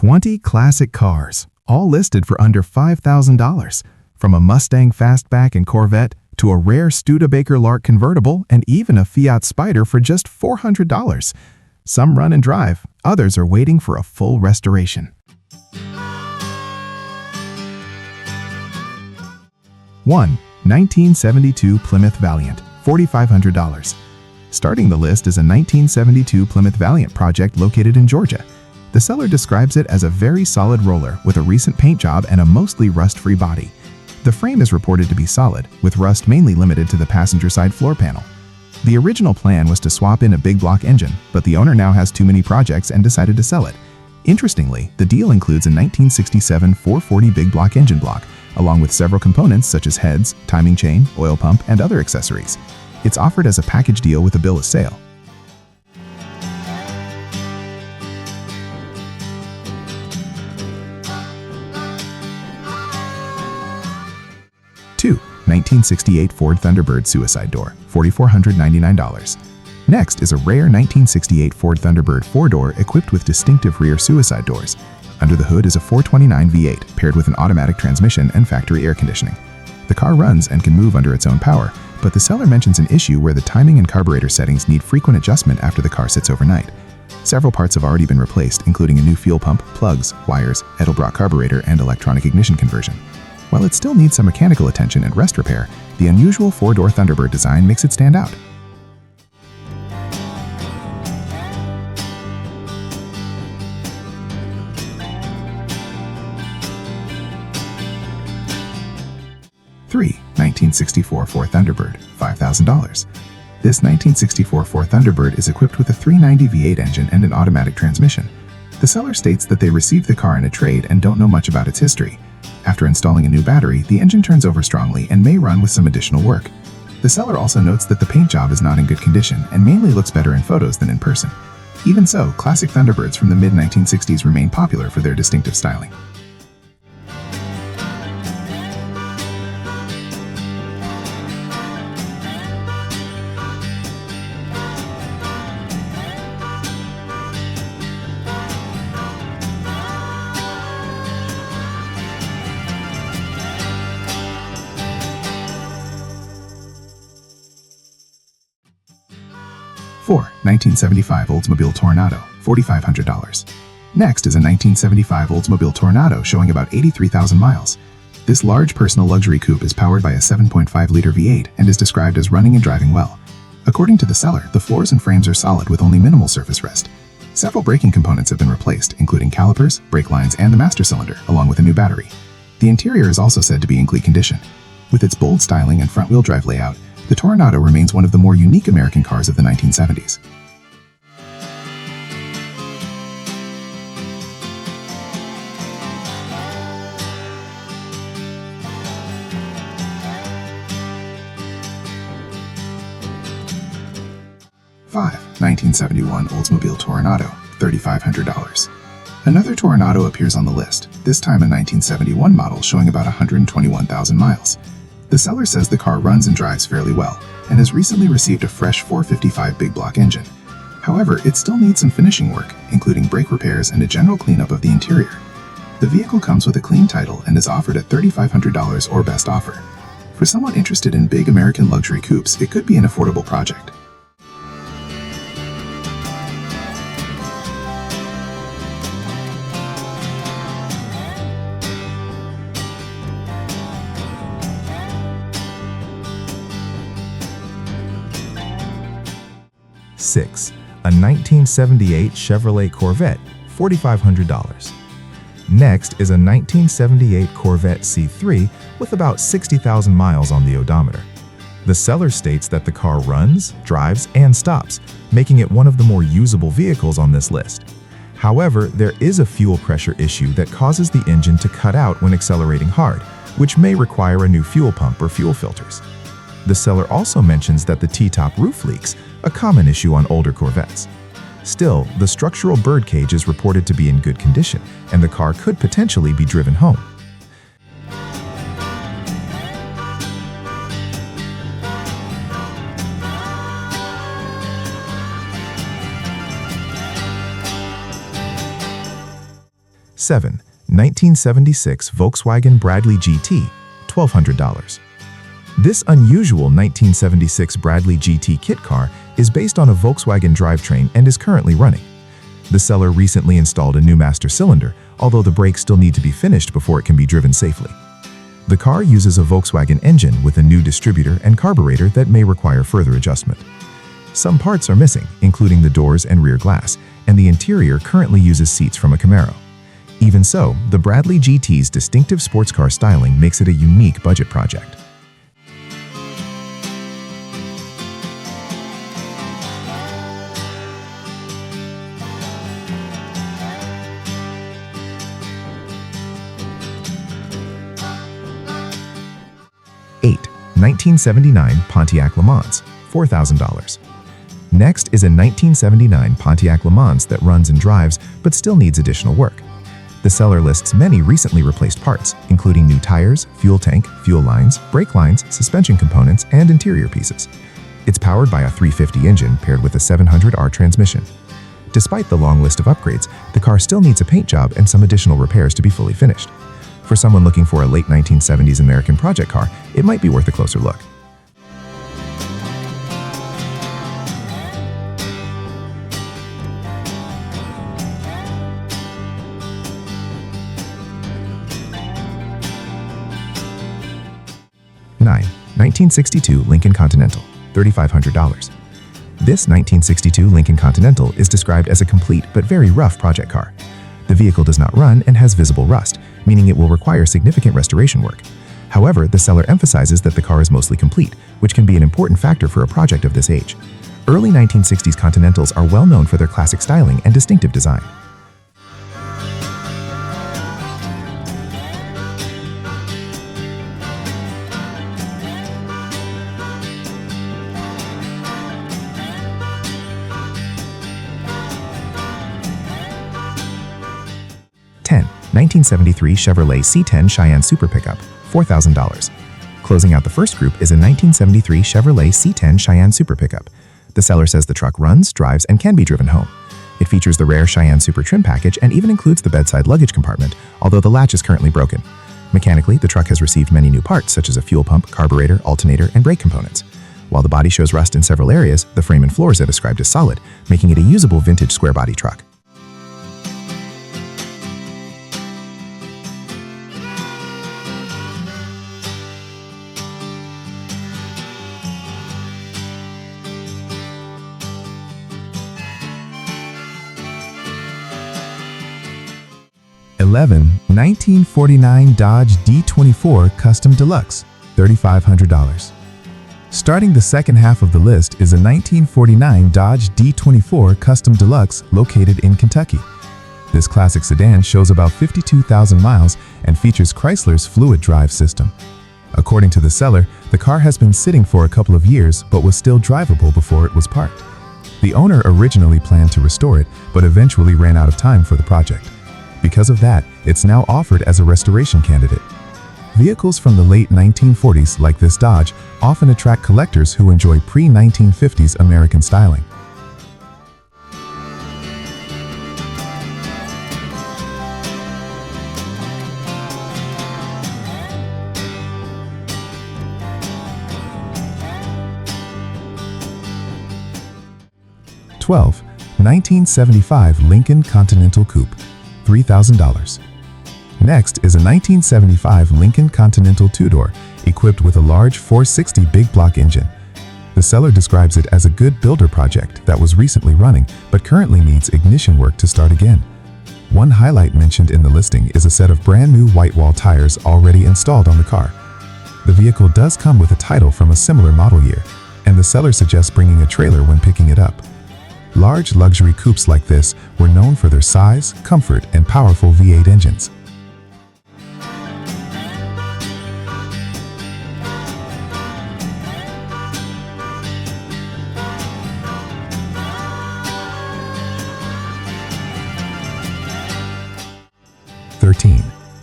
20 classic cars, all listed for under $5,000. From a Mustang Fastback and Corvette to a rare Studebaker Convertible and even a Fiat Spider for just $400. Some run and drive, others are waiting for a full restoration. 1. 1972 Plymouth Valiant, $4,500. Starting the list is a 1972 Plymouth Valiant project located in Georgia. The seller describes it as a very solid roller with a recent paint job and a mostly rust-free body. The frame is reported to be solid, with rust mainly limited to the passenger side floor panel. The original plan was to swap in a big block engine, but the owner now has too many projects and decided to sell it. Interestingly, the deal includes a 1967 440 big block engine block, along with several components such as heads, timing chain, oil pump, and other accessories. It's offered as a package deal with a bill of sale. 2. 1968 Ford Thunderbird Suicide Door, $4,499. Next is a rare 1968 Ford Thunderbird 4-door equipped with distinctive rear suicide doors. Under the hood is a 429 V8 paired with an automatic transmission and factory air conditioning. The car runs and can move under its own power, but the seller mentions an issue where the timing and carburetor settings need frequent adjustment after the car sits overnight. Several parts have already been replaced, including a new fuel pump, plugs, wires, Edelbrock carburetor, and electronic ignition conversion. While it still needs some mechanical attention and rest repair, the unusual 4-door Thunderbird design makes it stand out. Three, 1964 Ford Thunderbird, $5,000. This 1964 Ford Thunderbird is equipped with a 390 V8 engine and an automatic transmission. The seller states that they received the car in a trade and don't know much about its history. After installing a new battery, the engine turns over strongly and may run with some additional work. The seller also notes that the paint job is not in good condition and mainly looks better in photos than in person. Even so, classic Thunderbirds from the mid-1960s remain popular for their distinctive styling. Four, 1975 Oldsmobile Toronado, $4,500. Next is a 1975 Oldsmobile Toronado showing about 83,000 miles. This large personal luxury coupe is powered by a 7.5-liter V8 and is described as running and driving well. According to the seller, the floors and frames are solid with only minimal surface rest. Several braking components have been replaced, including calipers, brake lines, and the master cylinder, along with a new battery. The interior is also said to be in clean condition. With its bold styling and front-wheel drive layout, the Toronado remains one of the more unique American cars of the 1970s. Five, 1971 Oldsmobile Toronado, $3,500. Another Toronado appears on the list, this time a 1971 model showing about 121,000 miles. The seller says the car runs and drives fairly well, and has recently received a fresh 455 big block engine. However, it still needs some finishing work, including brake repairs and a general cleanup of the interior. The vehicle comes with a clean title and is offered at $3,500 or best offer. For someone interested in big American luxury coupes, it could be an affordable project. Six, a 1978 Chevrolet Corvette, $4,500. Next is a 1978 Corvette C3 with about 60,000 miles on the odometer. The seller states that the car runs, drives, and stops, making it one of the more usable vehicles on this list. However, there is a fuel pressure issue that causes the engine to cut out when accelerating hard, which may require a new fuel pump or fuel filters. The seller also mentions that the T-top roof leaks, a common issue on older Corvettes. Still, the structural birdcage is reported to be in good condition, and the car could potentially be driven home. 8. 7. 1976 Volkswagen Bradley GT, $1,200. This unusual 1976 Bradley GT kit car is based on a Volkswagen drivetrain and is currently running. The seller recently installed a new master cylinder, although the brakes still need to be finished before it can be driven safely. The car uses a Volkswagen engine with a new distributor and carburetor that may require further adjustment. Some parts are missing, including the doors and rear glass, and the interior currently uses seats from a Camaro. Even so, the Bradley GT's distinctive sports car styling makes it a unique budget project. (8) 1979 Pontiac LeMans, $4,000. Next is a 1979 Pontiac LeMans that runs and drives but still needs additional work. The seller lists many recently replaced parts, including new tires, fuel tank, fuel lines, brake lines, suspension components, and interior pieces. It's powered by a 350 engine paired with a 700R transmission. Despite the long list of upgrades, the car still needs a paint job and some additional repairs to be fully finished. For someone looking for a late 1970s American project car, it might be worth a closer look. (9) 1962 Lincoln Continental, $3,500. This 1962 Lincoln Continental is described as a complete but very rough project car. The vehicle does not run and has visible rust, meaning it will require significant restoration work. However, the seller emphasizes that the car is mostly complete, which can be an important factor for a project of this age. Early 1960s Continentals are well known for their classic styling and distinctive design. (10) 1973 Chevrolet C10 Cheyenne Super Pickup, $4,000. Closing out the first group is a 1973 Chevrolet C10 Cheyenne Super Pickup. The seller says the truck runs, drives, and can be driven home. It features the rare Cheyenne Super trim package and even includes the bedside luggage compartment, although the latch is currently broken. Mechanically, the truck has received many new parts such as a fuel pump, carburetor, alternator, and brake components. While the body shows rust in several areas, the frame and floors are described as solid, making it a usable vintage square body truck. (11) 1949 Dodge D24 Custom Deluxe, $3,500. Starting the second half of the list is a 1949 Dodge D24 Custom Deluxe located in Kentucky. This classic sedan shows about 52,000 miles and features Chrysler's fluid drive system. According to the seller, the car has been sitting for a couple of years but was still drivable before it was parked. The owner originally planned to restore it but eventually ran out of time for the project. Because of that, it's now offered as a restoration candidate. Vehicles from the late 1940s, like this Dodge, often attract collectors who enjoy pre-1950s American styling. (12) 1975 Lincoln Continental Coupe, $3,000. Next is a 1975 Lincoln Continental two-door, equipped with a large 460 big block engine. The seller describes it as a good builder project that was recently running, but currently needs ignition work to start again. One highlight mentioned in the listing is a set of brand new white wall tires already installed on the car. The vehicle does come with a title from a similar model year, and the seller suggests bringing a trailer when picking it up. Large luxury coupes like this were known for their size, comfort, and powerful V8 engines. (13)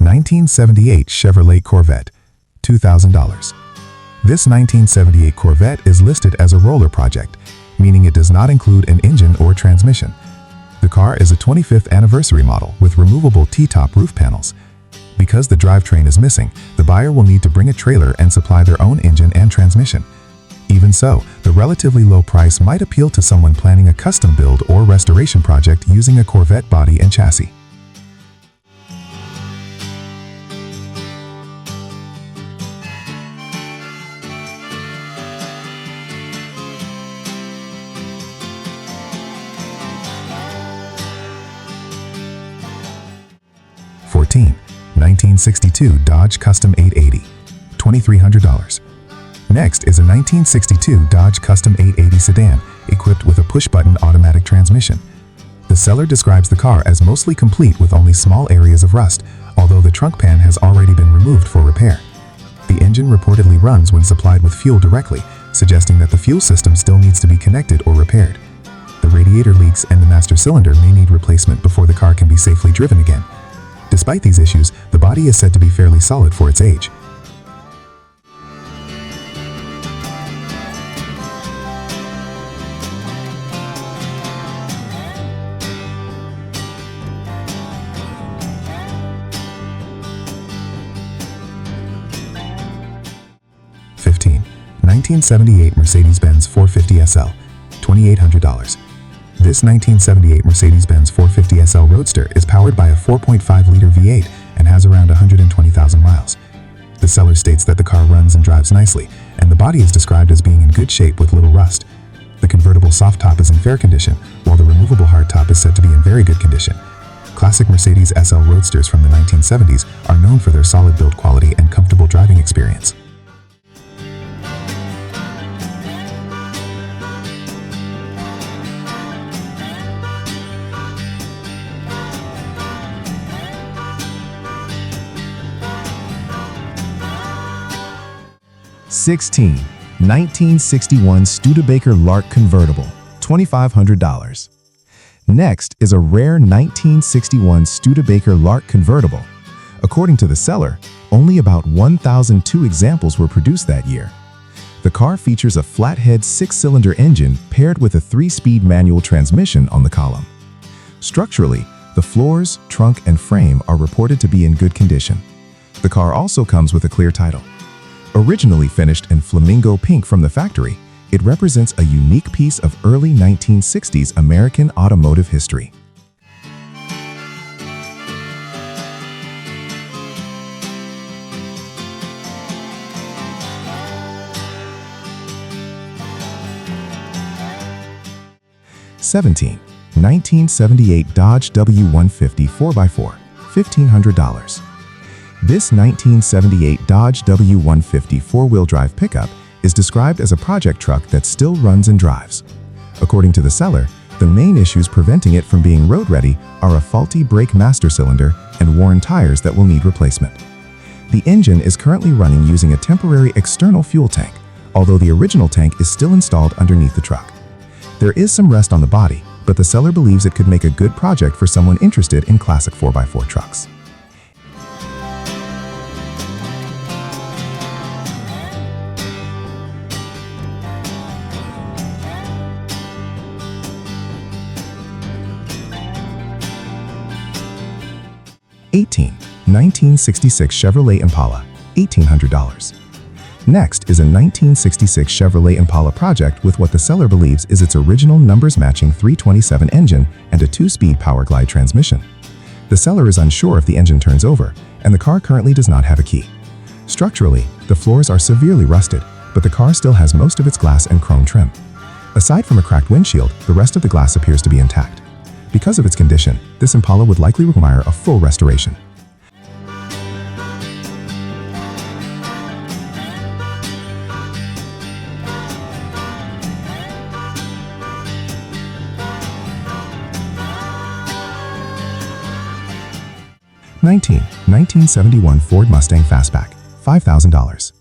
1978 Chevrolet Corvette, $2,000. This 1978 Corvette is listed as a roller project, meaning it does not include an engine or transmission. The car is a 25th anniversary model with removable T-top roof panels. Because the drivetrain is missing, the buyer will need to bring a trailer and supply their own engine and transmission. Even so, the relatively low price might appeal to someone planning a custom build or restoration project using a Corvette body and chassis. (14) 1962 Dodge Custom 880, $2,300. Next is a 1962 Dodge Custom 880 sedan equipped with a push-button automatic transmission. The seller describes the car as mostly complete with only small areas of rust, although the trunk pan has already been removed for repair. The engine reportedly runs when supplied with fuel directly, suggesting that the fuel system still needs to be connected or repaired. The radiator leaks and the master cylinder may need replacement before the car can be safely driven again. Despite these issues, the body is said to be fairly solid for its age. (15) 1978 Mercedes-Benz 450 SL, $2,800. This 1978 Mercedes-Benz 450 SL Roadster is powered by a 4.5-liter V8 and has around 120,000 miles. The seller states that the car runs and drives nicely, and the body is described as being in good shape with little rust. The convertible soft top is in fair condition, while the removable hard top is said to be in very good condition. Classic Mercedes SL Roadsters from the 1970s are known for their solid build quality and comfortable driving experience. (16) 1961 Studebaker Lark Convertible, $2,500. Next is a rare 1961 Studebaker Lark Convertible. According to the seller, only about 1,002 examples were produced that year. The car features a flathead 6-cylinder engine paired with a 3-speed manual transmission on the column. Structurally, the floors, trunk, and frame are reported to be in good condition. The car also comes with a clear title. Originally finished in flamingo pink from the factory, it represents a unique piece of early 1960s American automotive history. (17) 1978 Dodge W150 4x4, $1,500. This 1978 Dodge W150 four-wheel drive pickup is described as a project truck that still runs and drives. According to the seller, the main issues preventing it from being road-ready are a faulty brake master cylinder and worn tires that will need replacement. The engine is currently running using a temporary external fuel tank, although the original tank is still installed underneath the truck. There is some rust on the body, but the seller believes it could make a good project for someone interested in classic 4x4 trucks. (18) 1966 Chevrolet Impala, $1,800. Next is a 1966 Chevrolet Impala project with what the seller believes is its original numbers-matching 327 engine and a 2-speed power glide transmission. The seller is unsure if the engine turns over, and the car currently does not have a key. Structurally, the floors are severely rusted, but the car still has most of its glass and chrome trim. Aside from a cracked windshield, the rest of the glass appears to be intact. Because of its condition, this Impala would likely require a full restoration. (19) 1971 Ford Mustang Fastback, $5,000.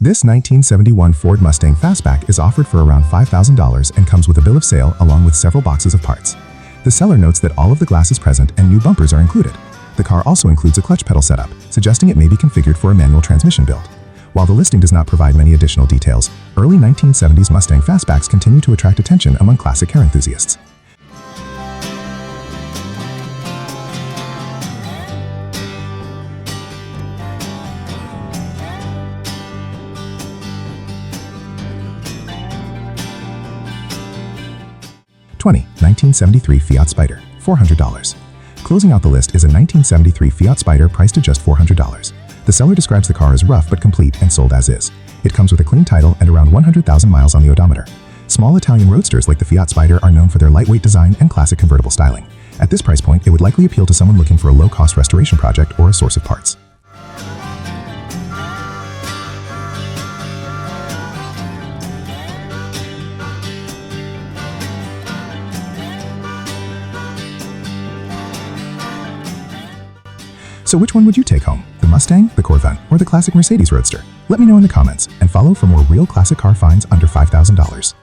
This 1971 Ford Mustang Fastback is offered for around $5,000 and comes with a bill of sale along with several boxes of parts. The seller notes that all of the glass is present and new bumpers are included. The car also includes a clutch pedal setup, suggesting it may be configured for a manual transmission build. While the listing does not provide many additional details, early 1970s Mustang Fastbacks continue to attract attention among classic car enthusiasts. 1973 Fiat Spider, $400. Closing out the list is a 1973 Fiat Spider priced at just $400. The seller describes the car as rough but complete and sold as is. It comes with a clean title and around 100,000 miles on the odometer. Small Italian roadsters like the Fiat Spider are known for their lightweight design and classic convertible styling. At this price point, it would likely appeal to someone looking for a low-cost restoration project or a source of parts. So which one would you take home? The Mustang, the Corvette, or the classic Mercedes Roadster? Let me know in the comments, and follow for more real classic car finds under $5,000.